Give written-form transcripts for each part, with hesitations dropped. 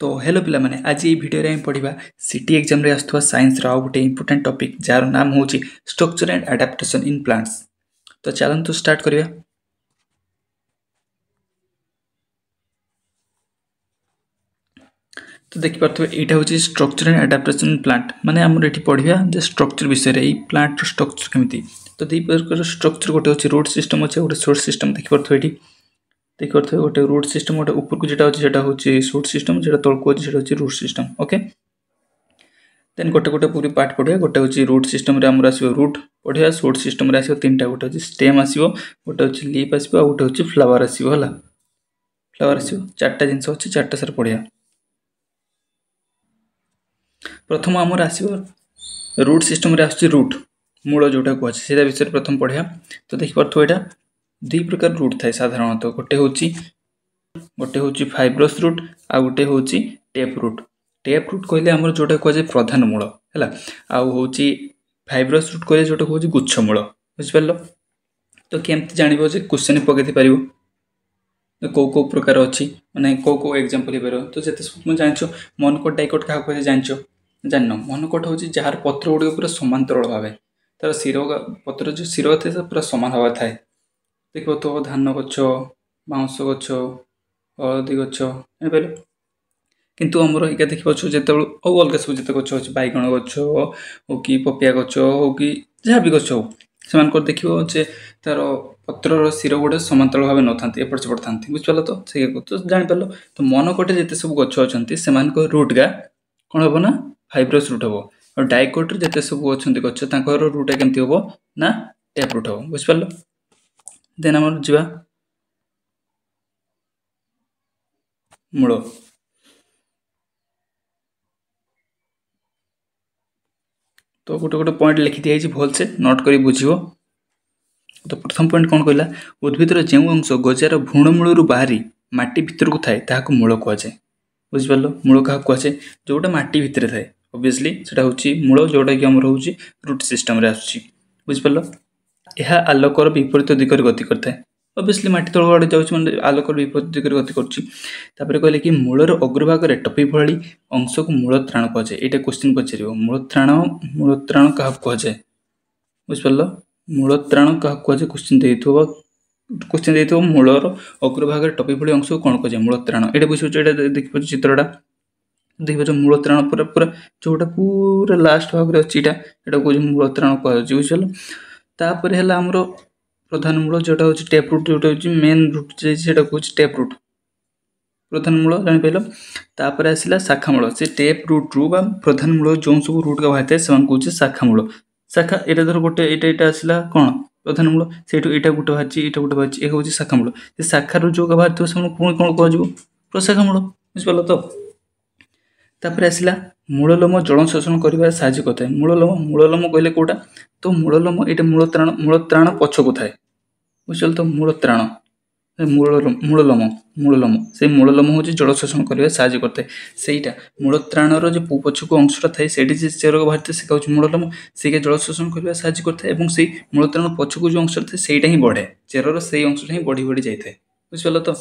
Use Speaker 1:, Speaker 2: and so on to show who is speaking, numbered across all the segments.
Speaker 1: तो हेलो पिला माने आज ये वीडियो रे पढ़िबा सिटी एग्जाम रे आस्थवा साइंस रा गोटे इंपोर्टेंट टॉपिक जार नाम होची structure and adaptation in plants. तो चलन तो स्टार्ट करिया। तो देखि परथबे एटा होची structure and adaptation in plant माने हमर एठी पढ़िया जे स्ट्रक्चर विषय रे ई प्लांट रो स्ट्रक्चर केमिति। तो दी प्रकार स्ट्रक्चर गोटे होची रूट सिस्टम अछि गोटे सोर्स सिस्टम देखि परथबे एठी देखि परथबे गोटे रूट सिस्टम गोटे ऊपर को जेटा होची सेटा होची शूट सिस्टम जेटा तळको अछि सेटा होची रूट सिस्टम। ओके देन गोटे गोटे पूरी पार्ट पढ़िया। गोटे होची रूट सिस्टम रे हमर आसीबो रूट पढ़िया शूट सिस्टम रे आसीबो तीनटा गोटे होची स्टेम आसीबो गोटे होची लीफ आसीबो गोटे होची फ्लावर आसीबो हला फ्लावर आसीबो चारटा जिंस होची चारटा सर पढ़िया। प्रथम हमर आसीबो रूट सिस्टम रे आसी रूट मूल जोटा को अछि सेटा विषय प्रथम पढ़िया। तो देखि परथो एटा दुई प्रकार रूट थाए साधारणतः गोटे होची फाइब्रस रूट आ गोटे होची टेप रूट। टेप रूट कहले हमर जोटा को जे प्रधान मूल हैला आ होची फाइब्रस रूट कहले जोटा होची गुच्छ मूल बुझ परलो। तो केमति जानिबो जे क्वेश्चन पकेति परिबो को प्रकार अछि माने को एग्जांपल हे परबो। तो जते सब जानछो मोनोकोट डाइकोट का कहले जानछो जाननो मोनोकोट होची जहार पत्र उडी पूरा समांतरल भाबे तार सिरो पत्र जो सिरो थे पूरा समान हवा थाए। देखो तो धान गछ बाउंस गछ हळदी गछ ए बेले किंतु हमर एका देखि पछु जेते अलगा सब जेते गछ अछि बाइगण गछ हो कि पपिया गछ हो कि जहा भी गछ हो समान को देखिबो जे तार पत्रर सिर गोटे समांतरल भाबे न थांती एपट सेपट थांती बुझ परलो। तो से को तो जानि परलो। तो मोनोकोट जेते सब गछ अछंती समान को रूट गा कोन होबो ना फाइब्रस रूट होबो और डाइकोट जेते सब अछंती गछ तांकर रूट केमति होबो ना टेप रूट होबो बुझ परलो। देन हमर जिवा मूल। तो गोटे गोटे पॉइंट लिखि दिया है भल से नोट करी बुझिबो। तो प्रथम पॉइंट कोन कहला उद्भिदर जे अंश गजार भ्रूणमूल बाहरी माटी भितर को थाए ताहाको मूल को जाय बुझ परलो। मूल का को जाय जोटा माटी भितर थाए ऑब्वियसली सेटा होची मूल जोटा कि हमर होची रूट सिस्टम रे आछी बुझ परलो। एहा आलोकर विपरीत दिगरे गति करथाय ऑब्वियसली माटी तळ आडे जाउछ माने आलोकर विपरीत दिगरे गति करछि। तापरे कहले कि मूलर अग्रभाग रे टपी भळी अंश को मूल त्राण को जाय एटा क्वेश्चन पछरियो मूल त्राण का को जाय बुझ परलो। मूल त्राण का को जाय क्वेश्चन देइथो मूलर अग्रभाग रे टपी भळी अंश को कोन को जाय मूल त्राण एटा बुझियो एटा देखि पछ चित्रडा देखि पछ मूल त्राण पूरा पूरा जोटा पूरा लास्ट भाग रे अछि एटा को मूल त्राण को जाय बुझ परलो। तापर हला हमरो प्रधान मूल जोटा होची टेप रूट जोटा होची मेन रूट जे सेटा होची टेप रूट प्रधान मूल जानि पेलो। तापर आसिला शाखा मूल से टेप रूट रु बा प्रधान मूल जों सब रूट का बाते समान कोची शाखा मूल शाखा एटा धर गोटे एटा आसिला कोन प्रधान मूल सेटु एटा गोटे भाची ए होची शाखा मूल से शाखा रु जो का बातो समान कोन को जिवो प्रशाखा मूल बुझ परलो। तो तापर आसिला मूललोम जल शोषण करिबार साहाय्य करथाय मूललोम कहले कोटा तो मूललोम एटा मूल त्राण पछको थाए बुझल। तो मूल त्राण मूललोम से मूललोम होची जल शोषण करिबार साहाय्य करथाय सेइटा मूल त्राणर जे पछको अंशटा थाए सेठी जे चेर भारते से कहउची मूललोम सेके जल शोषण करिबार साहाय्य करथाय एवं सेई मूल त्राण पछको जो अंश थाए सेइटा ही बढ़े चेरर सेई अंशटा ही बढ़ी जाय थाए बुझ परलो। तो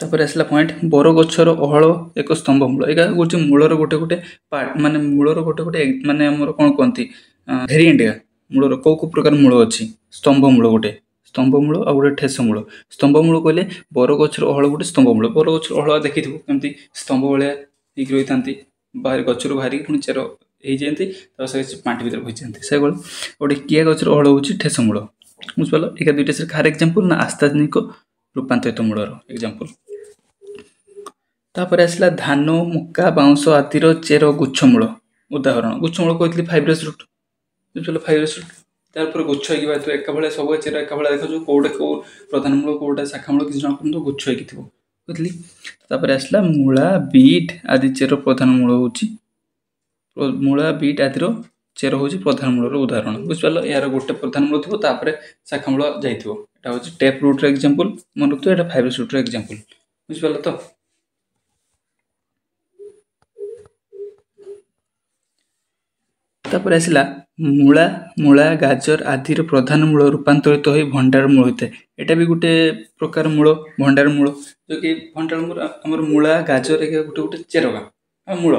Speaker 1: तापर आसला पॉइंट बर गछर अहळ एक स्तंभ मूल एका गोटे मूलर गोटे पार्ट माने मूलर गोटे माने हमर कोन कोंती वेरिएंट या मूलर को प्रकार मूल अछि स्तंभ मूल गोटे स्तंभ मूल आ गोटे ठेस मूल। स्तंभ मूल कहले बर गछर अहळ गोटे स्तंभ मूल बर गछर अहळ देखिथिबो केमति स्तंभ भलिया हिक रहितांती बाहर गछर बाहरी पुनी चेर एई जेंती त से माटी भीतर होई जेंती से गोटे किया गछर अहळ होची ठेस मूल बुझ परलो। एका दुईटा से खार एग्जांपल ना आस्थानिक रूपांतरित मूलर एग्जांपल। तापर आसला धान मक्का बाउंस आदिर चेर गुच्छ मूल उदाहरण गुच्छ मूल कहतली फाइब्रस रूट बुझलो फाइब्रस रूट तापर गुच्छ होई बातो एका भले सब चेर एका भले देखो कोडे को प्रधान मूल कोडा शाखा मूल किछ जण तो गुच्छ होई किथिबो कहतली। तापर आसला मूला बीट आदि चेर प्रधान मूल होची मूला बीट आदिर चेर होची प्रधान मूलर उदाहरण बुझ परलो। यार गोटे प्रधान मूल थिबो तापर शाखा मूल जाइथिबो एटा होची टेप रूट रे एग्जांपल मन रखतो एटा फाइब्रस रूट रे एग्जांपल बुझ परलो। तो तापर आसिला ମୂଳା ମୂଳା ଗାଜର ଆଦିର ପ୍ରଧାନ ମୂଳ ରୂପାନ୍ତରିତ ହୋଇ ଭଣ୍ଡାର ମୂଳ ହୋଇଥାଏ। ଏଇଟା ବି ଗୋଟେ ପ୍ରକାର ମୂଳ, ଭଣ୍ଡାର ମୂଳ, ଯୋଉକି ଭଣ୍ଡାର ମୂଳ ଆମର ମୂଳା ଗାଜର ଏଗୁଡ଼ା ଗୋଟେ ଗୋଟେ ଚେରଗା ମୂଳ,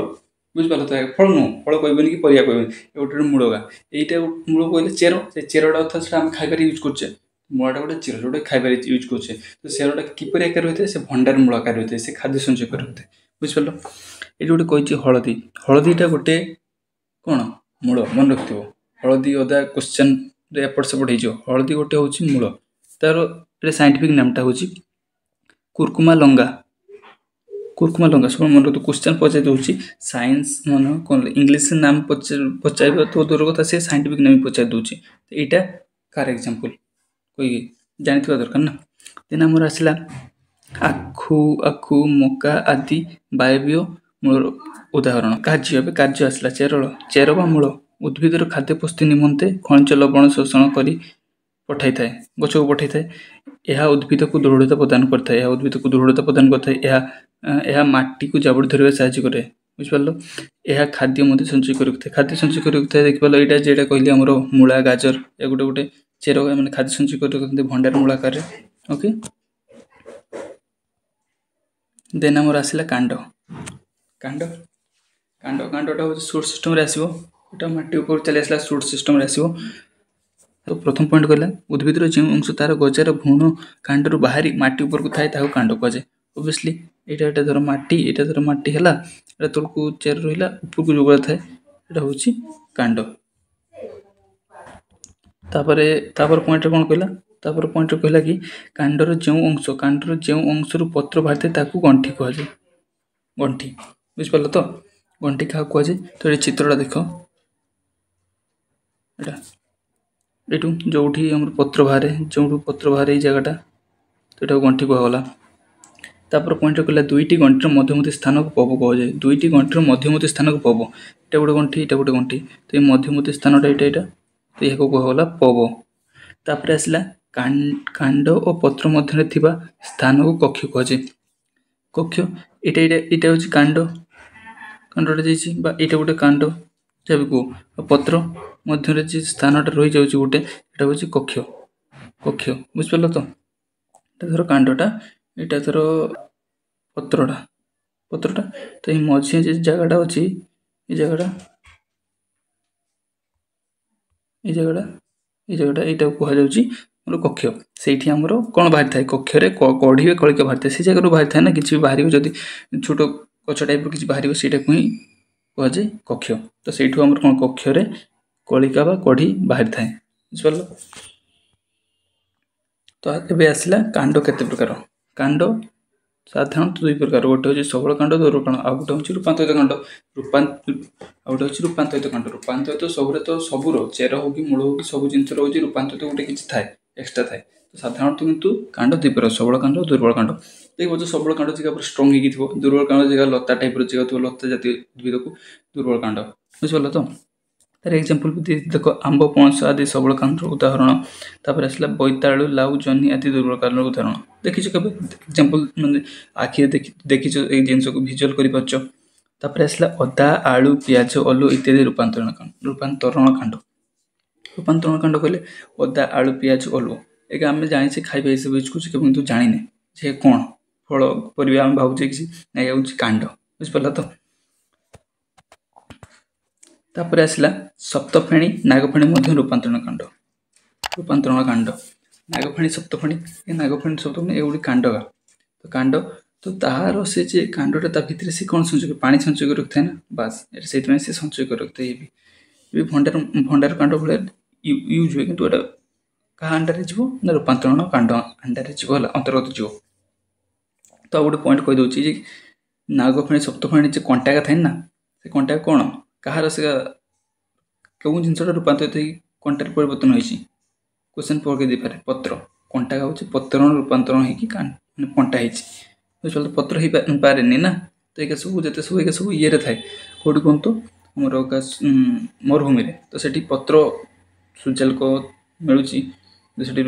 Speaker 1: ବୁଝିପାରିଲ ତ? ଫଳ ନୁହଁ, ଫଳ କହିବେନି କି ପରିବା କହିବେନି, ଏ ଗୋଟେ ଗୋଟେ ମୂଳଗା। ଏଇଟା ମୂଳ କହିଲେ ଚେର, ସେ ଚେରଟା ଅର୍ଥ ସେଟା ଆମେ ଖାଇବାରେ ୟୁଜ୍ କରୁଛେ। ମୂଳାଟା ଗୋଟେ ଚେର ଯୋଉଟା ଖାଇବାରେ ୟୁଜ୍ କରୁଛେ। ତ ସେରଟା କିପରି ଆକାର ହୋଇଥାଏ? ସେ ଭଣ୍ଡାର ମୂଳ ଆକାର ହୋଇଥାଏ, ସେ ଖାଦ୍ୟ ସଞ୍ଚୟ କରି ହୋଇଥାଏ, ବୁଝିପାରିଲ? ଏଇଠି ଗୋଟେ କହିଛି ହଳଦୀ। ହଳଦୀଟା ଗୋଟେ କ'ଣ ମୂଳ, ମନେ ରଖିଥିବ। ହଳଦୀ ଅଦା କ୍ୱେଶ୍ଚନରେ ଏପଟ ସେପଟ ହେଇଯିବ। ହଳଦୀ ଗୋଟେ ହେଉଛି ମୂଳ, ତାର ଏଇଟା ସାଇଣ୍ଟିଫିକ୍ ନାମଟା ହେଉଛି କୁର୍କୁମା ଲଙ୍ଗା। କୁର୍କୁମା ଲଙ୍ଗା ସବୁ ମନେ ରଖିଥିବ। କ୍ୱେଶ୍ଚନ୍ ପଚାରି ଦେଉଛି ସାଇନ୍ସ ମାନେ କ'ଣ ଇଂଲିଶ ନାମ ପଚାରିବା ତ ଦୂର କଥା, ସେ ସାଇଣ୍ଟିଫିକ୍ ନେମ୍ ପଚାରି ଦେଉଛି। ଏଇଟା କାହାର ଏକ୍ଜାମ୍ପଲ୍ କହିକି ଜାଣିଥିବା ଦରକାର ନା। ଦେନ୍ ଆମର ଆସିଲା ଆଖୁ ମକା ଆଦି ବାୟବୀୟ ମୂଳର ଉଦାହରଣ। କାର୍ଯ୍ୟ, ଏବେ କାର୍ଯ୍ୟ ଆସିଲା। ଚେର ବା ମୂଳ ଉଦ୍ଭିଦର ଖାଦ୍ୟ ପ୍ରସ୍ତୁତି ନିମନ୍ତେ ଖଣିଜ ଲବଣ ଶୋଷଣ କରି ପଠାଇଥାଏ, ଗଛକୁ ପଠାଇଥାଏ। ଏହା ଉଦ୍ଭିଦକୁ ଦୃଢ଼ତା ପ୍ରଦାନ କରିଥାଏ। ଏହା ମାଟିକୁ ଜାବୁଡ଼ି ଧରିବାରେ ସାହାଯ୍ୟ କରେ, ବୁଝିପାରିଲ? ଏହା ଖାଦ୍ୟ ମଧ୍ୟ ସଞ୍ଚୟ କରି ରଖିଥାଏ। ଖାଦ୍ୟ ସଞ୍ଚୟ କରି ରଖିଥାଏ, ଦେଖିପାରିଲ? ଏଇଟା ଯେଟା କହିଲି ଆମର ମୂଳା ଗାଜର, ଏ ଗୋଟେ ଗୋଟେ ଚେର ମାନେ ଖାଦ୍ୟ ସଞ୍ଚୟ କରି ରଖନ୍ତି ଭଣ୍ଡାର ମୂଳ ଆକାରରେ। ଓକେ, ଦେନ୍ ଆମର ଆସିଲା କାଣ୍ଡ। କାଣ୍ଡଟା ହେଉଛି ସୁଟ୍ ସିଷ୍ଟମରେ ଆସିବ। ଏଇଟା ମାଟି ଉପରକୁ ଚାଲି ଆସିଲା, ସୁଟ୍ ସିଷ୍ଟମରେ ଆସିବ। ତ ପ୍ରଥମ ପଏଣ୍ଟ କହିଲା ଉଦ୍ଭିଦର ଯେଉଁ ଅଂଶ ତାର ଗଜାର ଭ୍ରୂଣ କାଣ୍ଡରୁ ବାହାରି ମାଟି ଉପରକୁ ଥାଏ ତାହାକୁ କାଣ୍ଡ କୁହାଯାଏ। ଓବିୟସଲି ଏଇଟା ଧର ମାଟି ହେଲା, ଏଇଟା ତଳକୁ ଚେର ରହିଲା, ଉପରକୁ ଯୋଉଗୁଡ଼ା ଥାଏ ଏଇଟା ହେଉଛି କାଣ୍ଡ। ତାପରେ ପଏଣ୍ଟରେ କ'ଣ କହିଲା? ତାପରେ ପଏଣ୍ଟରେ କହିଲା କି କାଣ୍ଡର ଯେଉଁ ଅଂଶରୁ ପତ୍ର ବାହାରିଥାଏ ତାକୁ ଗଣ୍ଠି କୁହାଯାଏ। ଗଣ୍ଠି, ବୁଝିପାରିଲ ତ? ଗଣ୍ଠି କାହାକୁ କୁହାଯାଏ? ତ ଏଠି ଚିତ୍ରଟା ଦେଖ। ଏଇଠୁ ଯୋଉଠି ଆମର ପତ୍ର ବାହାରେ ଏଇ ଜାଗାଟା, ତ ଏଟାକୁ ଗଣ୍ଠି କୁହାଗଲା। ତାପରେ ପଏଣ୍ଟରେ କହିଲା ଦୁଇଟି ଗଣ୍ଠିର ମଧ୍ୟବର୍ତ୍ତୀ ସ୍ଥାନକୁ ପବ କୁହାଯାଏ। ଦୁଇଟି ଗଣ୍ଠିର ମଧ୍ୟବର୍ତ୍ତୀ ସ୍ଥାନକୁ ପବ, ଏଇଟା ଗୋଟେ ଗଣ୍ଠି, ଏଇଟା ଗୋଟେ ଗଣ୍ଠି, ତ ଏଇ ମଧ୍ୟବର୍ତ୍ତୀ ସ୍ଥାନଟା ଏଇଟା, ତ ଏହାକୁ କୁହାଗଲା ପବ। ତାପରେ ଆସିଲା କାଣ୍ଡ ଓ ପତ୍ର ମଧ୍ୟରେ ଥିବା ସ୍ଥାନକୁ କକ୍ଷ କୁହାଯାଏ। କକ୍ଷ, ଏଇଟା ହେଉଛି କାଣ୍ଡଟା ଯାଇଛି, ବା ଏଇଟା ଗୋଟେ କାଣ୍ଡ ଯାହାବି କୁହ। ପତ୍ର ମଧ୍ୟରେ ଯେ ସ୍ଥାନଟା ରହିଯାଉଛି ଗୋଟେ, ଏଇଟା ହେଉଛି କକ୍ଷ, ବୁଝିପାରିଲ ତ? ଏଇଟା ଧର କାଣ୍ଡଟା, ଏଇଟା ଧର ପତ୍ରଟା, ତ ଏଇ ମଝିରେ ଯେ ଜାଗାଟା ଅଛି, ଏଇ ଜାଗାଟା ଏଇଟାକୁ କୁହାଯାଉଛି ଆମର କକ୍ଷ। ସେଇଠି ଆମର କ'ଣ ବାହାରିଥାଏ? କକ୍ଷରେ କଢ଼ି ବା କଳିକା ବାହାରିଥାଏ। ସେ ଜାଗାରୁ ବାହାରିଥାଏ ନା, କିଛି ବାହାରିବ ଯଦି ଛୋଟ ଗଛ ଟାଇପ୍ର କିଛି ବାହାରିବ, ସେଇଟାକୁ ହିଁ କୁହାଯାଏ କକ୍ଷ। ତ ସେଇଠୁ ଆମର କ'ଣ କକ୍ଷରେ କଳିକା ବା କଢ଼ି ବାହାରିଥାଏ, ବୁଝିପାରିଲ? ତ ଏବେ ଆସିଲା କାଣ୍ଡ କେତେ ପ୍ରକାର। କାଣ୍ଡ ସାଧାରଣତଃ ଦୁଇ ପ୍ରକାର, ଗୋଟେ ହେଉଛି ସବଳ କାଣ୍ଡ, ଦୁର୍ବଳ କାଣ୍ଡ, ଆଉ ଗୋଟେ ହେଉଛି ରୂପାନ୍ତରିତ କାଣ୍ଡ। ରୂପାନ୍ତରିତ ସବୁରେ ତ ସବୁର ଚେର ହଉ କି ମୂଳ ହଉ କି ସବୁ ଜିନିଷର ହେଉଛି ରୂପାନ୍ତରିତ ଗୋଟେ କିଛି ଥାଏ, ଏକ୍ସଟ୍ରା ଥାଏ। ତ ସାଧାରଣତଃ କିନ୍ତୁ କାଣ୍ଡ ଦୁଇ ପ୍ରକାର, ସବଳ କାଣ୍ଡ, ଦୁର୍ବଳ କାଣ୍ଡ। ଦେଖିବ ଯେ ସବଳ କାଣ୍ଡ ଜାଗା ପୁରା ଷ୍ଟ୍ରଙ୍ଗ ହେଇକି ଥିବ, ଦୁର୍ବଳ କାଣ୍ଡ ଜାଗା ଲତା ଟାଇପ୍ର ଜାଗା ଥିବ, ଲତା ଜାତୀୟ ଉଦ୍ଭିଦକୁ ଦୁର୍ବଳ କାଣ୍ଡ, ବୁଝିପାରିଲ ତ? ତାର ଏକ୍ଜାମ୍ପଲ୍ ବି ଦେଖ, ଆମ୍ବ ପଣସ ଆଦି ସବଳ କାଣ୍ଡର ଉଦାହରଣ। ତାପରେ ଆସିଲା ବୋଇତାଳୁ ଲାଉ ଜହ୍ନି ଆଦି ଦୁର୍ବଳ କାଣ୍ଡର ଉଦାହରଣ। ଦେଖିଛ କେବେ ଏକ୍ଜାମ୍ପଲ୍, ମାନେ ଆଖିରେ ଦେଖିଛ ଏଇ ଜିନିଷକୁ ଭିଜୁଆଲ କରିପାରୁଛ। ତାପରେ ଆସିଲା ଅଦା ଆଳୁ ପିଆଜ ଅଲୁ ଇତ୍ୟାଦି ରୂପାନ୍ତରଣ କାଣ୍ଡ କହିଲେ ଅଦା ଆଳୁ ପିଆଜ ଅଲୁ, ଏଇଟା ଆମେ ଜାଣିଛେ ଖାଇବା ହିସାବରେ ୟୁଜ୍ କରୁଛେ, କିନ୍ତୁ ଜାଣିନେ ଯେ କ'ଣ ଫଳ ପରିବା ଆମେ ଭାବୁଛେ କିଛି, ନାଇଁ ହେଉଛି କାଣ୍ଡ, ବୁଝିପାରିଲ ତ? ତାପରେ ଆସିଲା ସପ୍ତଫେଣୀ ନାଗଫେଣୀ ମଧ୍ୟ ରୂପାନ୍ତରଣ କାଣ୍ଡ। ନାଗଫେଣୀ ସପ୍ତଫେଣୀ, ଏଗୁଡ଼ି କାଣ୍ଡ। ତ ତାହାର ସେ ଯେ କାଣ୍ଡଟା ତା ଭିତରେ ସେ କ'ଣ ସଞ୍ଚୟ କରି, ପାଣି ସଞ୍ଚୟ କରି ରଖିଥାଏ ନା, ବାସ୍ ସେଇଥିପାଇଁ ସେ ସଞ୍ଚୟ କରି ରଖିଥାଏ। ଏବେ ଭଣ୍ଡାର କାଣ୍ଡ ଭଳିଆ ୟୁଜ୍ ହୁଏ, କିନ୍ତୁ ଏଇଟା କାହା ଆଣ୍ଡାରେ ଯିବ ନା, ରୂପାନ୍ତରଣ କାଣ୍ଡ ଆଣ୍ଡାରେ ଯିବ, ହେଲା, ଅନ୍ତର୍ଗତ ଯିବ। ତ ଆଉ ଗୋଟେ ପଏଣ୍ଟ କହିଦେଉଛି ଯେ ନାଗଫେଣୀ ସପ୍ତଫେଣୀ ଯେ କଣ୍ଟାକା ଥାଏ ନା, ସେ କଣ୍ଟାକା କ'ଣ କାହାର, ସେ କେଉଁ ଜିନିଷଟା ରୂପାନ୍ତରିତ ହେଇକି କଣ୍ଟାରେ ପରିବର୍ତ୍ତନ ହେଇଛି, କ୍ୱେଶ୍ଚନ୍ ପକେଇ ଦେଇପାରେ। ପତ୍ର, କଣ୍ଟାକା ହେଉଛି ପତ୍ରର ରୂପାନ୍ତରଣ ହେଇକି ମାନେ କଣ୍ଟା ହେଇଛି, ବୁଝିପାରିଲ? ପତ୍ର ହେଇପାରେନି ନା, ତ ଏଇକା ସବୁ ଇଏରେ ଥାଏ, କେଉଁଠି କୁହନ୍ତୁ ଆମର ମରୁଭୂମିରେ, ତ ସେଠି ପତ୍ର ସୂର୍ଯ୍ୟାଲୋକ ମିଳୁଛି, ସେଠି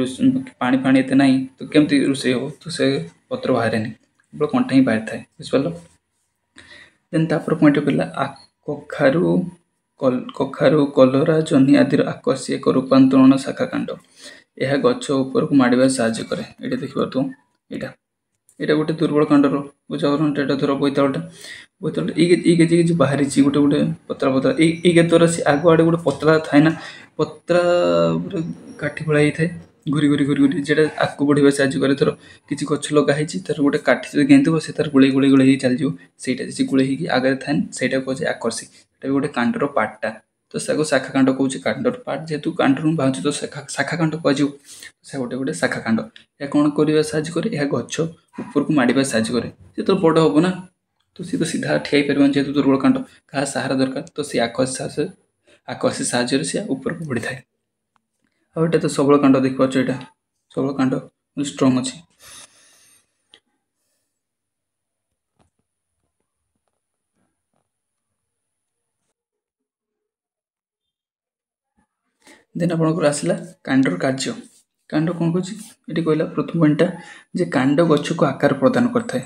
Speaker 1: ପାଣି ଏତେ ନାହିଁ, ତ କେମିତି ରୋଷେଇ ହେବ? ତ ସେ ପତ୍ର ବାହାରେନି, କେବଳ କଣ୍ଟା ହିଁ ବାହାରିଥାଏ, ବୁଝିପାରିଲ? ଦେନ୍ ତାପରେ ପଏଣ୍ଟ କହିଲା କଖାରୁ କଖାରୁ, କଲରା, ଜହ୍ନି ଆଦିର ଆକର୍ଷି ଏକ ରୂପାନ୍ତରଣ ଶାଖା କାଣ୍ଡ। ଏହା ଗଛ ଉପରକୁ ମାଡ଼ିବାରେ ସାହାଯ୍ୟ କରେ। ଏଇଟା ଦେଖିପାରୁଥିବ, ଏଇଟା ଗୋଟେ ଦୁର୍ବଳ କାଣ୍ଡର ବୁଝାଉଛନ୍ତି। ଏଇଟା ଧର ବୋଇତାଳୁଟା ଏଇ କିଛି ବାହାରିଛି ଗୋଟେ ପତଳା ଏଇ ଦ୍ୱାରା ସେ ଆଗ ଆଡ଼େ ଗୋଟେ ପତଳା ଥାଏ ନା, ପତଳା ଗୋଟେ କାଠି ଭଳିଆ ହେଇଥାଏ, ଘୁରି ଯେଟା ଆଗକୁ ବଢ଼ିବା ସାହାଯ୍ୟ କରେ। ଧର କିଛି ଗଛ ଲଗା ହେଇଛି, ତାର ଗୋଟେ କାଠି ଯଦି ଗେଞ୍ଜିବ ସେ ତାର ଗୋଳେଇ ହେଇ ଚାଲିଯିବ। ସେଇଟା ସେ ଗୋଳେଇ ହେଇକି ଆଗରେ ଥାଏ, ସେଇଟା କୁହାଯାଏ ଆକର୍ଷି। ଏଟା ବି ଗୋଟେ କାଣ୍ଡର ପାର୍ଟଟା, ତ ତାକୁ ଶାଖା କାଣ୍ଡ କହୁଛି। କାଣ୍ଡର ପାର୍ଟ ଯେହେତୁ କାଣ୍ଡରୁ ବାହାରୁଛି ତ ଶାଖା କାଣ୍ଡ କୁହାଯିବ। ସେ ଗୋଟେ ଶାଖା କାଣ୍ଡ। ଏହା କ'ଣ କରିବା ସାହାଯ୍ୟ କରେ? ଏହା ଗଛ ଉପରକୁ ମାଡ଼ିବା ସାହାଯ୍ୟ କରେ। ସେ ତ ବଡ଼ ହବ ନା, ତ ସିଏ ତ ସିଧା ଠିଆ ହେଇପାରିବନି, ଯେହେତୁ ଦୁର୍ବଳ କାଣ୍ଡ, କାହା ସାହାରା ଦରକାର। ତ ସେ ଆକର୍ଷି ସାହାଯ୍ୟରେ ସେ ଉପରକୁ ବଢ଼ିଥାଏ। ଆଉ ଏଇଟା ତ ସବଳ କାଣ୍ଡ ଦେଖିପାରୁଛ, ଏଇଟା ସବଳ କାଣ୍ଡ ଷ୍ଟ୍ରଙ୍ଗ ଅଛି। ଦେନ୍ ଆପଣଙ୍କର ଆସିଲା କାଣ୍ଡର କାର୍ଯ୍ୟ। କାଣ୍ଡ କ'ଣ କରୁଛି ଏଠି କହିଲା, ପ୍ରଥମ ପଏଣ୍ଟଟା ଯେ କାଣ୍ଡ ଗଛକୁ ଆକାର ପ୍ରଦାନ କରିଥାଏ।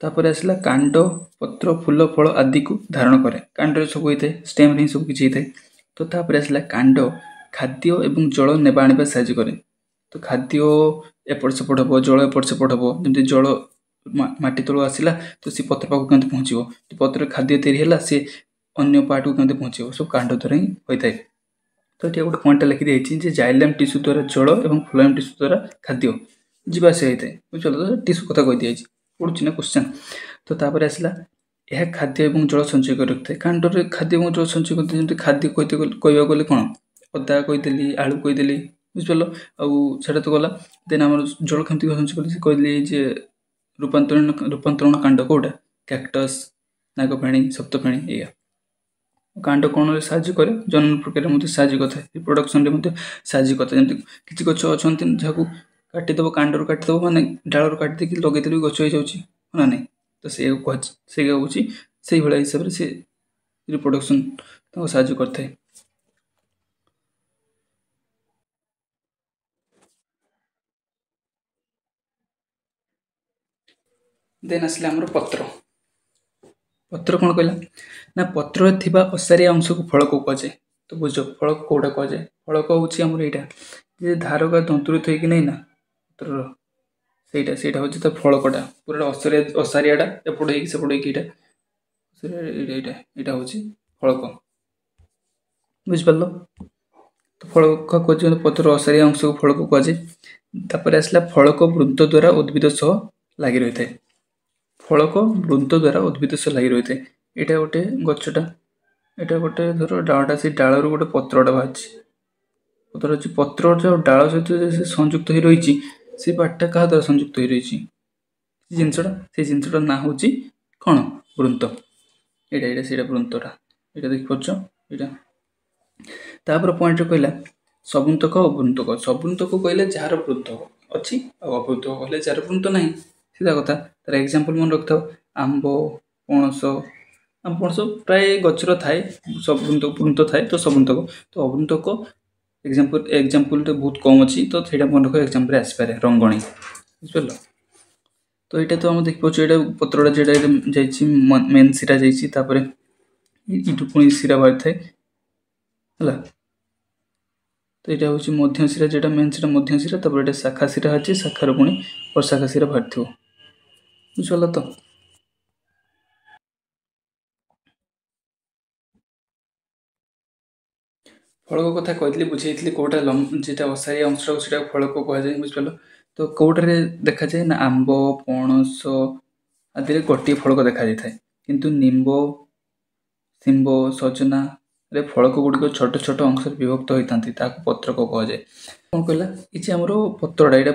Speaker 1: ତାପରେ ଆସିଲା କାଣ୍ଡ ପତ୍ର, ଫୁଲ, ଫଳ ଆଦିକୁ ଧାରଣ କରେ। କାଣ୍ଡରେ ସବୁ ହେଇଥାଏ, ଷ୍ଟେମ୍ରେ ହିଁ ସବୁ କିଛି ହେଇଥାଏ। ତ ତାପରେ ଆସିଲା କାଣ୍ଡ ଖାଦ୍ୟ ଏବଂ ଜଳ ନେବା ଆଣିବା ସାହାଯ୍ୟ କରେ। ତ ଖାଦ୍ୟ ଏପଟ ସେପଟ ହେବ, ଜଳ ଏପଟ ସେପଟ ହେବ। ଯେମିତି ଜଳ ମାଟି ତଳୁ ଆସିଲା ତ ସେ ପତ୍ର ପାଖକୁ କେମିତି ପହଞ୍ଚିବ, ପତ୍ରରେ ଖାଦ୍ୟ ତିଆରି ହେଲା ସେ ଅନ୍ୟ ପାର୍ଟକୁ କେମିତି ପହଞ୍ଚିବ, ସବୁ କାଣ୍ଡ ଦ୍ୱାରା ହିଁ ହୋଇଥାଏ। ତ ଏଠି ଗୋଟେ ପଏଣ୍ଟଟା ଲେଖିଦେଇଛି ଯେ ଜାଇଲେମ୍ ଟିସ୍ୟୁ ଦ୍ୱାରା ଜଳ ଏବଂ ଫ୍ଲୋଏମ୍ ଟିସ୍ୟୁ ଦ୍ୱାରା ଖାଦ୍ୟ ଯିବା ଆସିବା ହେଇଥାଏ। ବୁଝିପାରିଲ, ଟିସ୍ୟୁ କଥା କହିଦିଆଯାଇଛି, ପଡ଼ୁଛି ନା କ୍ୱେଶ୍ଚନ୍। ତ ତାପରେ ଆସିଲା ଏହା ଖାଦ୍ୟ ଏବଂ ଜଳ ସଞ୍ଚୟ କରି ରଖିଥାଏ। କାଣ୍ଡରେ ଖାଦ୍ୟ ଏବଂ ଜଳ ସଞ୍ଚୟ କରିଥାଏ। ଯେମିତି ଖାଦ୍ୟ କହିବାକୁ ଗଲେ କ'ଣ, ଅଦା କହିଦେଲି, ଆଳୁ କହିଦେଲି, ବୁଝିପାରିଲ। ଆଉ ସେଇଟା ତ ଗଲା। ଦେନ୍ ଆମର ଜଳ କେମିତି ସଞ୍ଚୟ କରିଛି କହିଲି ଯେ ରୂପାନ୍ତରଣ କାଣ୍ଡ କେଉଁଟା, କ୍ୟାକ୍ଟସ୍, ନାଗଫେଣି, ସପ୍ତଫେଣି। ଏଇଆ କାଣ୍ଡ କ'ଣରେ ସାହାଯ୍ୟ କରେ? ଜନନ ପ୍ରକ୍ରିୟାରେ ମଧ୍ୟ ସାହାଯ୍ୟ କରିଥାଏ, ରିପ୍ରଡକ୍ସନରେ ମଧ୍ୟ ସାହାଯ୍ୟ କରିଥାଏ। ଯେମିତି କିଛି ଗଛ ଅଛନ୍ତି ଯାହାକୁ କାଟିଦେବ, କାଣ୍ଡରୁ କାଟିଦେବ ମାନେ ଡାଳରୁ କାଟି ଦେଇକି ଲଗେଇଦେଲେ ବି ଗଛ ହେଇଯାଉଛି ନା ନାହିଁ। ତ ସେଇଆ ହେଉଛି ସେଇଭଳିଆ ହିସାବରେ ସେ ରିପ୍ରଡକ୍ସନ୍ ତାଙ୍କୁ ସାହାଯ୍ୟ କରିଥାଏ। ଦେନ୍ ଆସିଲା ଆମର ପତ୍ର। ପତ୍ର କ'ଣ କହିଲା ନା, ପତ୍ରରେ ଥିବା ଅସାରିଆ ଅଂଶକୁ ଫଳକ କୁହାଯାଏ। ତ ବୁଝ ଫଳକ କେଉଁଟା କୁହାଯାଏ? ଫଳକ ହେଉଛି ଆମର ଏଇଟା ଯେ ଧାରକା ଦନ୍ତୁରିତ ହେଇକି ନାହିଁ ନା ପତ୍ରର, ସେଇଟା ହେଉଛି ତା ଫଳକଟା। ପୁରା ଅସାରିଆଟା ଏପଟ ହେଇକି ସେପଟ ହେଇକି ଏଇଟା ହେଉଛି ଫଳକ। ବୁଝିପାରିଲ? ତ ଫଳକ କୁହାଯାଏ, ପତ୍ରର ଅସାରିଆ ଅଂଶକୁ ଫଳକ କୁହାଯାଏ। ତାପରେ ଆସିଲା ଫଳକ ବୃନ୍ତ ଦ୍ୱାରା ଉଦ୍ଭିଦ ସହ ଲାଗି ରହିଥାଏ। ଫଳକ ବୃନ୍ତ ଦ୍ୱାରା ଉଦ୍ଭିଦ ସହ ଲାଗି ରହିଥାଏ। ଏଇଟା ଗୋଟେ ଗଛଟା, ଏଇଟା ଗୋଟେ ଧର ଡାଳଟା, ସେଇ ଡାଳରୁ ଗୋଟେ ପତ୍ରଟା ବାହାରିଛି। ପତ୍ର ଅଛି, ପତ୍ରଟା ଡାଳ ସହିତ ସେ ସଂଯୁକ୍ତ ହୋଇ ରହିଛି। ସେ ପାର୍ଟଟା କାହା ଦ୍ୱାରା ସଂଯୁକ୍ତ ହୋଇ ରହିଛି? ସେଇ ଜିନିଷଟାର ନାଁ ହେଉଛି କ'ଣ? ବୃନ୍ତ। ଏଇଟା ସେଇଟା ବୃନ୍ତଟା, ଏଇଟା ଦେଖିପାରୁଛ। ଏଇଟା ତାପରେ ପଏଣ୍ଟରେ କହିଲା ସବୃନ୍ତକ ଅବୃନ୍ତକ। ସବୃନ୍ତକ କହିଲେ ଯାହାର ବୃନ୍ତକ ଅଛି, ଆଉ ଅବୃନ୍ତକ କହିଲେ ଯାହାର ବୃନ୍ତ ନାହିଁ। ସିଧା କଥା। ତାର ଏକ୍ଜାମ୍ପଲ୍ ମନେ ରଖିଥାଉ, ଆମ୍ବ, ପଣସ ପ୍ରାୟ ଗଛର ଥାଏ, ବୃନ୍ତ ଥାଏ ତ ସବୃନ୍ତକ। ତ ଅବୃନ୍ତକ ଏକ୍ଜାମ୍ପଲ୍ଟା ବହୁତ କମ୍ ଅଛି, ତ ସେଇଟା ମନେ ରଖ, ଏକ୍ଜାମ୍ପଲ୍ରେ ଆସିପାରେ ରଙ୍ଗଣୀ। ବୁଝିପାରିଲ? ତ ଏଇଟା ତ ଆମେ ଦେଖିପାରୁଛୁ, ଏଇଟା ପତ୍ରଟା ଯେଟା ଯାଇଛି ମେନ୍ ଶିରା ଯାଇଛି, ତାପରେ ଏଇଠୁ ପୁଣି ଶିରା ବାହାରିଥାଏ ହେଲା। ତ ଏଇଟା ହେଉଛି ମଧ୍ୟ ଶିରା, ଯେଟା ମେନ୍ ଶିରା ମଧ୍ୟ ଶିରା, ତାପରେ ଏଇଟା ଶାଖା ଶିରା ଅଛି, ଶାଖାରୁ ପୁଣି ପ୍ରଶାଖା ଶିରା ବାହାରିଥିବ। ବୁଝିପାରିଲ ତ? ଫଳକ କଥା କହିଥିଲି, ବୁଝେଇଥିଲି କେଉଁଟା ଯେଟା ଅସାରିଆ ଅଂଶଟାକୁ ସେଇଟାକୁ ଫଳକ କୁହାଯାଏ। ବୁଝିପାରିଲ? ତ କେଉଁଟାରେ ଦେଖାଯାଏ ନା, ଆମ୍ବ, ପଣସ ଆଦିରେ ଗୋଟିଏ ଫଳକ ଦେଖାଯାଇଥାଏ। କିନ୍ତୁ ନିମ୍ବ, ଶିମ୍ବ, ସଜନାରେ ଫଳକ ଗୁଡ଼ିକ ଛୋଟ ଛୋଟ ଅଂଶରେ ବିଭକ୍ତ ହୋଇଥାନ୍ତି, ତାହାକୁ ପତ୍ରକ କୁହାଯାଏ। କ'ଣ କହିଲା, ଏ ଯେ ଆମର ପତ୍ରଟା, ଏଇଟା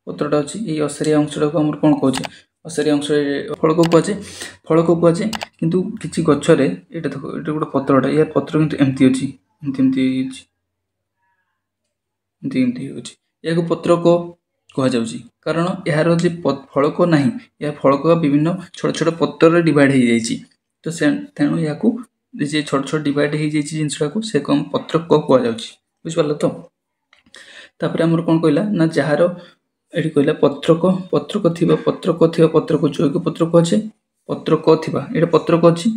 Speaker 1: ପତ୍ରଟା ଅଛି, ଏଇ ଅସାରିଆ ଅଂଶଟାକୁ ଆମର କ'ଣ କହୁଛେ? ଅସାରିଆ ଅଂଶରେ ଫଳକ କୁହାଯାଏ। କିନ୍ତୁ କିଛି ଗଛରେ ଏଇଟା ଦେଖ, ଏଇଟା ଗୋଟେ ପତ୍ରଟା, ୟା ପତ୍ର କିନ୍ତୁ ଏମିତି ଅଛି, ଏମିତି ହେଉଛି, ଏହାକୁ ପତ୍ରକ କୁହାଯାଉଛି। କାରଣ ଏହାର ଯେ ଫଳକ ନାହିଁ, ଏହା ଫଳକ ବିଭିନ୍ନ ଛୋଟ ଛୋଟ ପତ୍ରରେ ଡିଭାଇଡ୍ ହେଇଯାଇଛି। ତ ତେଣୁ ଏହାକୁ ଯେ ଛୋଟ ଛୋଟ ଡିଭାଇଡ୍ ହେଇଯାଇଛି ଜିନିଷଟାକୁ, ସେ କ'ଣ ପତ୍ରକ କୁହାଯାଉଛି। ବୁଝିପାରିଲ ତ? ତାପରେ ଆମର କ'ଣ କହିଲା ନା, ଯାହାର ଏଠି କହିଲା ପତ୍ରକ ଥିବା ପତ୍ରକୁ ଯୌଗିକ ପତ୍ର କୁହାଯାଏ। ପତ୍ରକ ଥିବା, ଏଇଟା ପତ୍ରକ ଅଛି,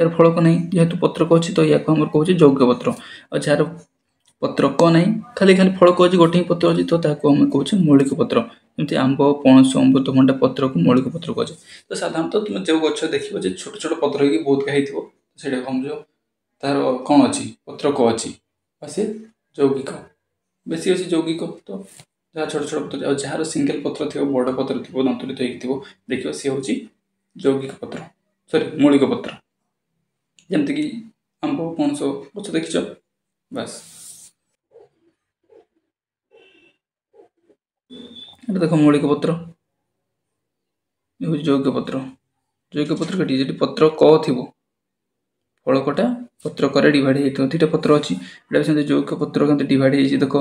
Speaker 1: यार फलक नहीं जेहेतु पत्रक अच्छी तो या कौन यौगिक पत्र और जार पत्रक नहीं खाली खाली फलक अच्छी गोटे ही पत्र अच्छी तो आम कौचे मौलिक पत्र जमी आंब पणस अमृतभंडा पत्र को मौलिक पत्र कहे तो साधारणतः तुम जो गच देखिए छोट छोट पत्र हो बहुत कहीं कम जो तार कौन अच्छी पत्रक अच्छी सी यौगिक बेसी अच्छी यौगिक तो जहाँ छोट छोट पत्र और जार सिंगल पत्र थी बड़ पत्र थी दंतुलित हो देखिए सी हूँ यौगिक पत्र सॉरी मौलिक पत्र जमती आंब पणस गच देखिच बस ये देख मौलिक पत्र ये यौगिक पत्र कटी जी पत्र क थी फलकटा पत्रक डिवाइड हो दुटा पत्र अच्छी ये यौगिक पत्र के डिवाइड हो देख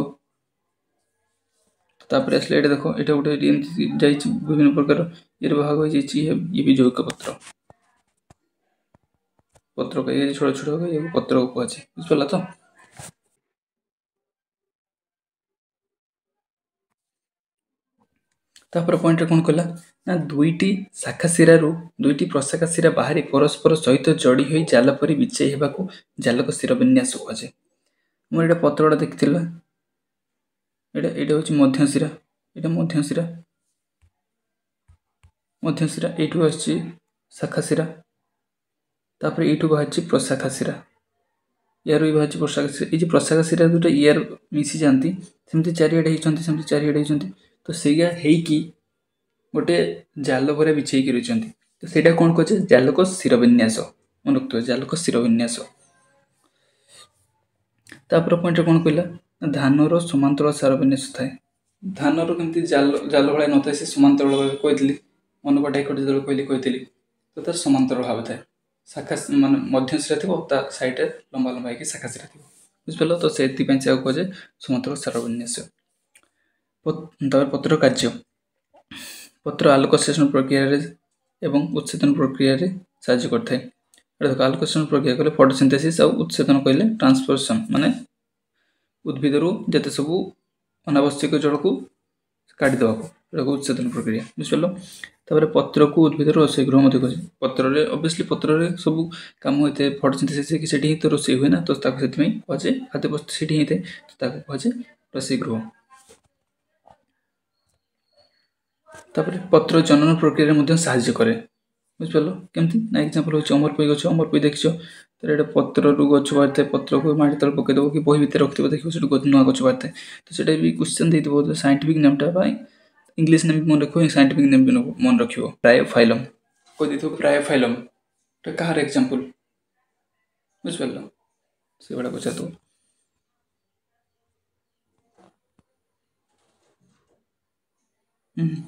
Speaker 1: तापर आसले ये देख ये गोटे विभिन्न प्रकार ये भाग हो ये भी यौगिक पत्र पत्रक ये छोट छोट ये पत्र को कहे बुझिपारा तो तापर पॉइंट कौन कहला ना दुईटी शाखा शिरारू दुईटी प्रशाखा शिरा बाहरी परस्पर सहित जोड़ी हो जाल परी बिछाई होगा जालक शिर विन्यास कहुए मोर ये पत्रटा देखी यहाँ हूँ मध्यशिरा यहाँ मध्यशिरा यू आसी शाखा शिरा तापर यू बाहर प्रशाखा शिरा यार भी बाहर प्रशाखा शिरा ये प्रशाखा शिरा दुटा यार मिसी जाती सेमती चारिड़े होती चारिड़े होती तो सैया गोटे जाल पर बिछे रही तो सहीटा कौन कहे जालक शिर विन्यास मन रखिए जालक शिर विन्यास तापर पॉइंट कौन कहला धानर समांतर सार विन्यास थाए धानर कमी जाल जाल भाई न था से समांतर भाव कही मन कटा जो कहली तो तार समांतर भाव थाए शाखा मान मध्यशिरा थी सैड्रे लंबा लंबा हो शाखा शिरा थी बुझिपार तो से कहे समांतर सार विन्यास पत्र कार्य पत्र आलोक संश्लेषण प्रक्रिया एवं उत्सेदन प्रक्रिया साहाय्य करता है आलोक संश्लेषण प्रक्रिया कहले फोटोसिंथेसिस और उत्सेदन कहले ट्रांसपोर्शन माने उद्भिद जिते सब अनावश्यक जल को काटिदेवा उत्सेदन प्रक्रिया बुझिपार पत्र को उद्भिद रोषे गृह कहे पत्र ऑब्वियसली पत्र सब कम होता है फोटोसिंथेसिस से तो रोषे हुए ना तो कहे खाद्य वस्तु से होता है तो कहे रोषे गृह तापर पत्र जनन प्रक्रिया साहाय्य करे बुझिपार केमती ना एग्जांपल हो अमरपई गछ अमरपई देखिछ तो ये पत्र गछ बाहर पत्र को माटी तले पकईदेव कि बही भितर रखिए देखिए नुआ गछ बाहर तो से भी क्वेश्चन देते साइंटिफिक नेमटा इंग्लीश नेम मन रख साइंटिफिक नेम भी मन रख ब्रायोफाइलम कही दे ब्रायोफाइलम कहार एग्जांपल बुझिपार से भाया पचार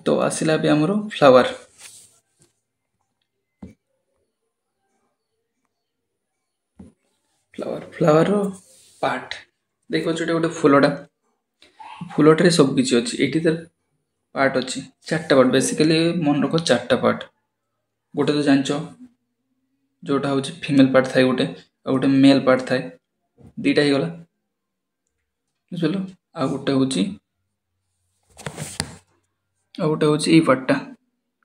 Speaker 1: तो आसला भी आमर फ्लावर फ्लावर फ्लावर पार्ट देख गोटे फूलटा फूलटे सब किसी अच्छी ये तर पार्ट अच्छी चार्टा पार्ट बेसिकली मन रख चार्टा पार्ट गोटे तो जान जोटा हूँ फीमेल पार्ट थाए गोटे आ गोटे मेल पार्ट थाए दीटा ही गला बुझल आ गोटे हूँ आ गोटे हूँ ये पार्टा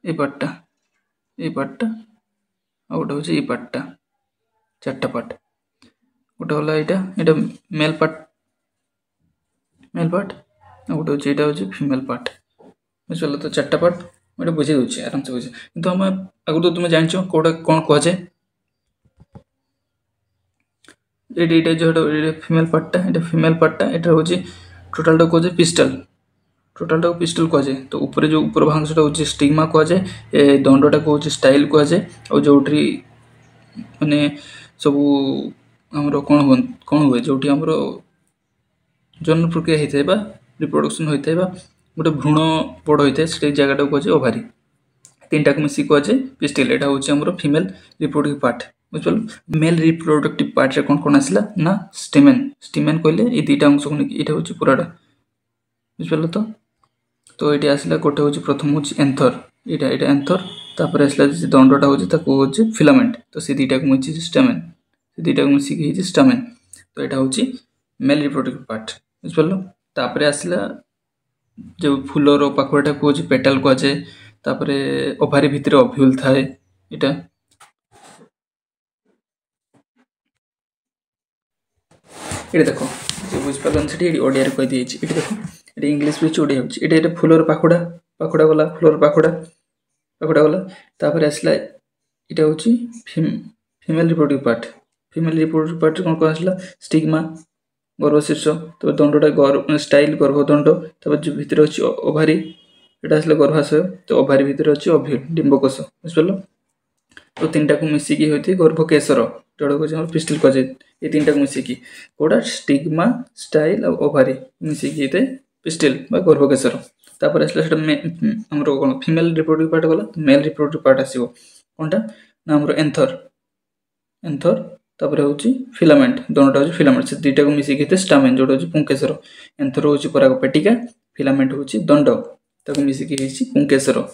Speaker 1: ये पार्टा ये पार्टा आ गोटे हूँ ये पार्टा चार्टा पार्ट गोटे गला यहाँ मेल पार्ट आ गोटे हूँ फीमेल पार्ट बुझल तो चार्टा पार्ट मुझे बुझे दूसरी आराम से बुझे कि आम आगु तो तुम जान कौटा कौन कहुए ये जो फीमेल पार्टा यहाँ हूँ टोटाल कहे पिस्टल टोटाल पिस्टल कहुए तो ऊपर जो ऊपर भाग से हूँ स्टिग्मा कहुए दंडटा कौन स्टाइल कहुए और जो माने सब आमर कौन हुए जो आमर जनन प्रक्रिया होता है रिप्रोडक्शन होता है गोटे भ्रूण बड़ होता है से जगह कहे ओभारी तीन टाक मिसी कहुए पिस्टल यहाँ हूँ आमर फीमेल रिप्रोडक्टिव पार्ट बुझिपार मेल रिप्रोडक्टिव पार्ट कौन कौन आसला ना स्टेमेन स्टेमेन कहले ये दुटा अंश को नहीं यहाँ हूँ पूराटा बुझिपार तो ये आसला गोटे हूँ प्रथम हूँ एंथर यहाँ एंथर तापर आसला दंडटा हूँ फिलामेंट तो से दुटा को मिसी स्टेमेन से दुटा को मिसिक स्टामेन तो यहाँ हूँ मेल रिप्रोडक्टिव पार्ट बुझिपार तापर आसला जो फूलर पाखुटा कहे पेटाल कहुए तापर ओभारी भितर ओभ्यूल थाए यहाँ ये देख बुझिपार से ओडिया कही ये देख ये इंग्लीश भी ओडिया ये फुलर पाखुड़ा पाखुड़ा गला फुलर पाखुड़ा पाखुड़ा गला तापर आसला यहाँ हूँ female reproductive part female reproductive part कौन कौन आसला स्टिग्मा गर्भशीर्ष तब दंडटा स्टाइल गर्भदंड तब भितर अच्छी ओभारी यहाँ आसला गर्भाशय तो ओभारी भितर अच्छी ओव्यूल डिंबकोश बुझिपार तो तीन टाक मिसिकी होती गर्भकेशर जोड़ा को पिस्टल कजे ये तीन टाक मिसिकी कौटा स्टिग्मा स्टाइल और ओभारी मिसिकी होते पिस्टल गर्भकेशर तापर आसला आमर कौन फीमेल रिप्रोडक्टिव पार्ट गला मेल रिप्रोडक्टिव पार्ट आसो कौनटा ना आमर एंथर एंथर तापर हूँ फिलामेंट दोनोटा हूँ फिलामेंट से दुईटा को मिसिकी होते स्टामेन जोटा हूँ पुंकेसर एंथर हूँ परागपेटिका फिलामेंट हूँ दंड ताको मिसिकी पुंकेसर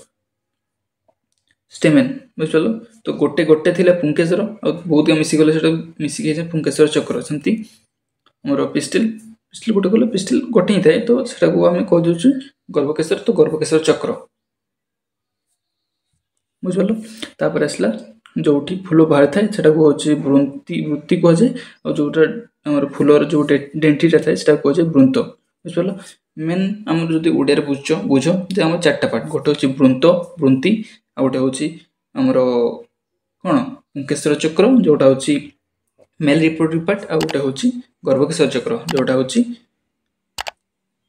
Speaker 1: स्टेमेन बुझिपाल तो गोटे गोटे थिला पुंकेसर और बहुत मिसिगले मिसिकी पुंकेसर चक्र सेमती आमर पिस्टल पिस्टल गोटे कले पिस्टल गोटे ही थाए तो सेटा को आम कह गर्भकेशर तो गर्भकेशर चक्र बुझिपाल तापर आसला जोटी फूल बाहर थाए सेटा को हूँ वृत्ति वृत्ति कहुए और जोटा आमर फूलर जो डेंटिटा थाए सेटा कहुए वृंत बुझिपाल मेन आम जो ओडिया बुझ बुझ जे आम चार्टा पार्ट गोटे हूँ वृंत वृंति आ गोटे हूँ आमर कौन पुंकेसर चक्र जोटा हूँ मेल रिप्रोडक्टिव पार्ट आ गोटे हूँ गर्भकेशर चक्र जोटा हूँ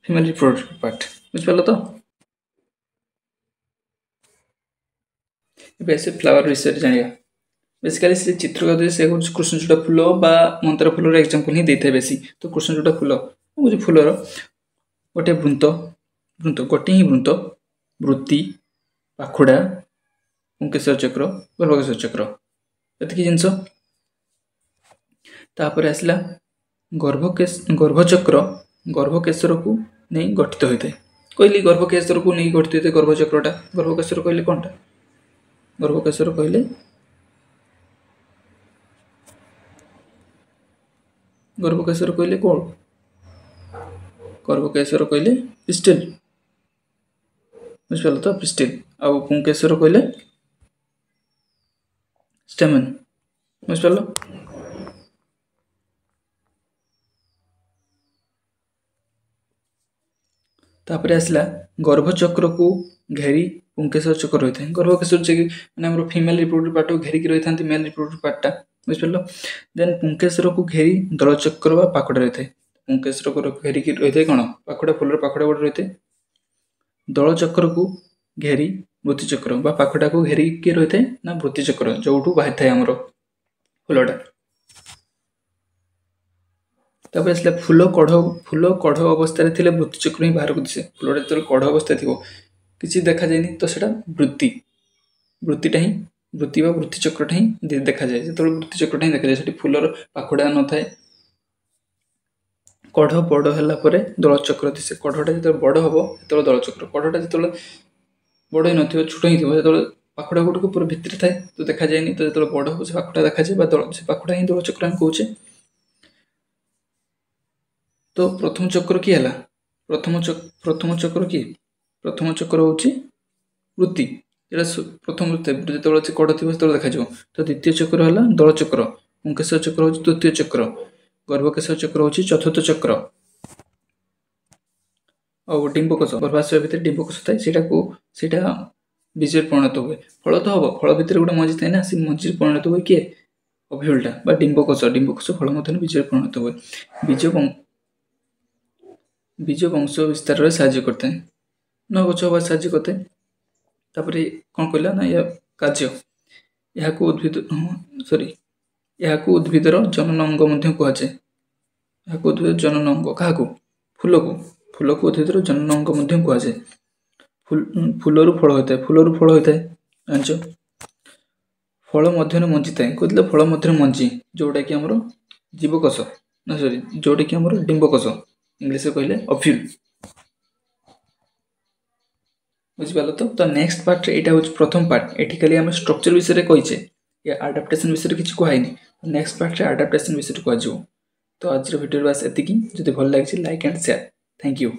Speaker 1: फीमेल रिप्रोडक्टिव पार्ट बुझिपाल तो ऐसे फ्लावर विषय जाना बेसिकली से चित्र से कृष्णचूड़ा फूल बा मंत्र फूलर एग्जांपल ही देता है बेसी तो कृष्णचूड़ा फूल हूँ फूलर गोटे वृंत वृंत गोटे ही वृंत वृत्ति पाखुड़ा पुंकेसर चक्र गर्भकेशर चक्र ये जिनस तापर आसला गर्भचक्र गर्भकेशर को नहीं गठित होता है कहली गर्भकेशर को नहीं गठित होता है गर्भचक्रटा गर्भकेशर कहले कौनटा गर्भकेशर कहले गर्भकेशर कहले कौन गर्भकेशर कहले पिस्टल बुझिपाल तो पिस्टल आउ पुंकेसर कहले स्टेमेन बुझिपाल तापर आसला गर्भचक्र को घेरी पुंकेसर चक्र रही है गर्भकेशर मैंने फीमेल रिप्रोडक्टिव पार्ट को घेरिकी रही था मेल रिप्रोडक्टिव पार्टा बुझिपाल देन पुंकेसर को घेरी दलचक्र व पाखुड़ा रही है पुंकेसर को घेरिकी रही है कौन पाखुड़ा फूलर पाखुड़ा गोटे रही है दलचक्र को घेरी वृत्तिचक्र बा पाखुड़ा को घेरिकी रही है ना वृत्तिचक्र जो बाहर थाए आमर फूलटा तापर आसला फूल कढ़ अवस्था थे वृत्तिचक्र ही बाहर को दिसे फूलटा जो कढ़ अवस्था थी किसी देखा जाए तो सेटा वृत्ति वृत्तिटा ही वृत्ति बा वृत्तिचक्रटा ही देखा जाए जो वृत्तिचक्रटा ही देखा जाए फूलर पाखुड़ा न थाए कढ़ बड़ है दलचक्र दिसे कढ़टा जो बड़ हम जो दलचक्र कढ़टा जो बड़ ही न छोट ही थो जो पाखुड़ा गुड़क पूरा भितर थाए तो देखा जाए तो जो बड़ हो पाखुड़ा देखा जाए से पाखुड़ा ही दलचक्र हम कहे तो प्रथम चक्र किए है प्रथम चक्र किए प्रथम चक्र हूँ वृत्ति प्रथम जो कड़ थी से देखा तो द्वितीय चक्र है दलचक्र पुंकेसर चक्र हूँ तृतीय चक्र गर्भकेशर चक्र हूँ चतुर्थ चक्र और डिंबकोश गर्भाशय भितर डिंबकोश थाए सीटा बीज परिणत हुए फल तो हम फल भितर गोटे मंजी थाए ना सी मंजी परिणत हुए किए ओव्यूलटा डिंबकोश डिंबकोश फल मध्य बीज परिणत हुए बीज वंश विस्तार में साहाय्य करते हैं नव गछ हवा साहाय्य करते तापर कौन कहला ना या कार्य यहाँ उद्भिद सॉरी यहाँ उद्भिदर जनन अंग कहुए यहाँ उद्भिद जनन अंग क्या फूल को उद्भिदर जनन अंग कहुए फूलर फल होता है फूलर फल होता है जान फल मध्य मंजी थाए कहते फल मध्य मंजी जोटा कि आमर जीवकोश ना सॉरी जोटा कि आमर डिंबकोश इंग्लिश कहले ओव्यूल बुझिपाल तो नेक्स्ट पार्ट यहाँ हूँ प्रथम पार्ट ये खाली आम स्ट्रक्चर विषय कहीचे या आडाप्टेशन विषय किसी कहनी नेक्स्ट पार्ट रे आडाप्टेशन विषय कह तो आज वीडियो बस एतिकी जदि भल लगे like and share thank you.